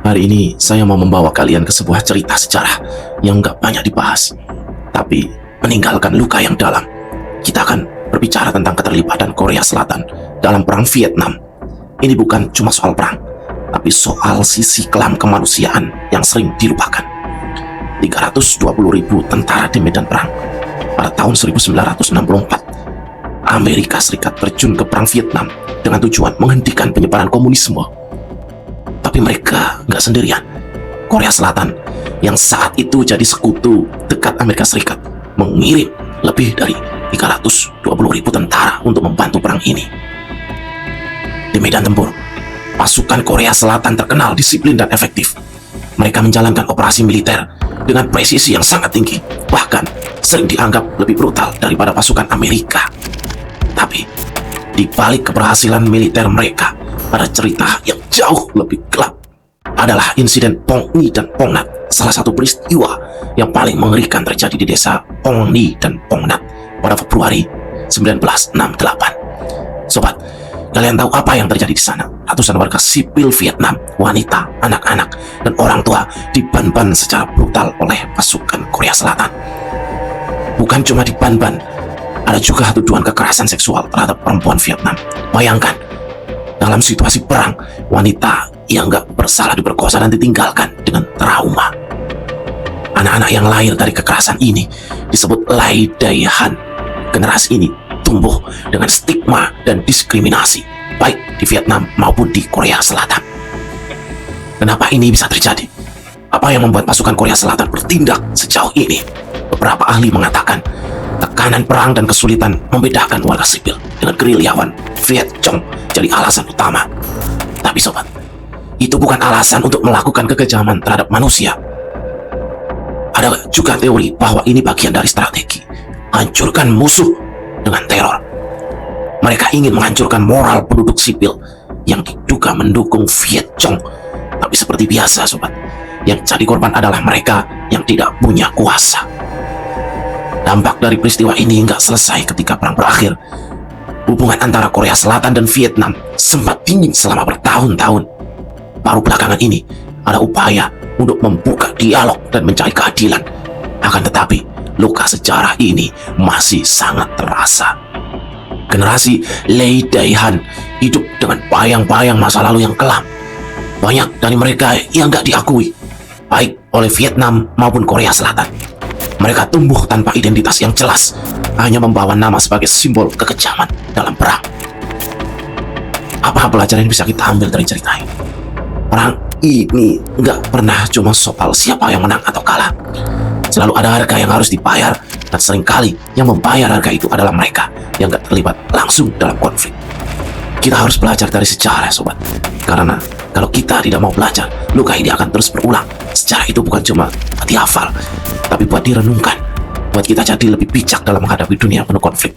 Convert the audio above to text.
Hari ini saya mau membawa kalian ke sebuah cerita sejarah yang nggak banyak dibahas, tapi meninggalkan luka yang dalam. Kita akan berbicara tentang keterlibatan Korea Selatan dalam Perang Vietnam. Ini bukan cuma soal perang, tapi soal sisi kelam kemanusiaan yang sering dilupakan. 320.000 tentara di medan perang. Pada tahun 1964, Amerika Serikat terjun ke Perang Vietnam dengan tujuan menghentikan penyebaran komunisme. Tapi mereka nggak sendirian. Korea Selatan yang saat itu jadi sekutu dekat Amerika Serikat mengirim lebih dari 320.000 tentara untuk membantu perang ini. Di medan tempur, pasukan Korea Selatan terkenal disiplin dan efektif. Mereka menjalankan operasi militer dengan presisi yang sangat tinggi, bahkan sering dianggap lebih brutal daripada pasukan Amerika. Tapi di balik keberhasilan militer mereka, ada cerita yang jauh lebih gelap. Adalah insiden Pong Ni dan Pong Nhat, salah satu peristiwa yang paling mengerikan terjadi di desa Pong Ni dan Pong Nhat pada Februari 1968. Sobat, kalian tahu apa yang terjadi di sana? Ratusan warga sipil Vietnam, wanita, anak-anak, dan orang tua diban-ban secara brutal oleh pasukan Korea Selatan. Bukan cuma diban-ban, ada juga tuduhan kekerasan seksual terhadap perempuan Vietnam. Bayangkan, dalam situasi perang, wanita yang nggak bersalah diperkosa dan ditinggalkan dengan trauma. Anak-anak yang lahir dari kekerasan ini disebut Lai Dai Han. Generasi ini tumbuh dengan stigma dan diskriminasi, baik di Vietnam maupun di Korea Selatan. Kenapa ini bisa terjadi? Apa yang membuat pasukan Korea Selatan bertindak sejauh ini? Beberapa ahli mengatakan tekanan perang dan kesulitan membedakan warga sipil dengan gerilyawan Viet Cong jadi alasan utama. Tapi sobat, itu bukan alasan untuk melakukan kekejaman terhadap manusia. Ada juga teori bahwa ini bagian dari strategi hancurkan musuh dengan teror. Mereka ingin menghancurkan moral penduduk sipil yang diduga mendukung Viet Cong. Tapi seperti biasa sobat, yang jadi korban adalah mereka yang tidak punya kuasa. Dampak dari peristiwa ini nggak selesai ketika perang berakhir. Hubungan antara Korea Selatan dan Vietnam sempat dingin selama bertahun-tahun. Baru belakangan ini ada upaya untuk membuka dialog dan mencari keadilan. Akan tetapi, luka sejarah ini masih sangat terasa. Generasi Lai Dai Han hidup dengan bayang-bayang masa lalu yang kelam. Banyak dari mereka yang nggak diakui, baik oleh Vietnam maupun Korea Selatan. Mereka tumbuh tanpa identitas yang jelas, hanya membawa nama sebagai simbol kekejaman dalam perang. Apa pelajaran yang bisa kita ambil dari cerita ini? Perang ini nggak pernah cuma soal siapa yang menang atau kalah. Selalu ada harga yang harus dibayar, dan seringkali yang membayar harga itu adalah mereka yang nggak terlibat langsung dalam konflik. Kita harus belajar dari sejarah, sobat. Karena kalau kita tidak mau belajar, luka ini akan terus berulang. Sejarah itu bukan cuma buat dihafal, tapi buat direnungkan, buat kita jadi lebih bijak dalam menghadapi dunia penuh konflik.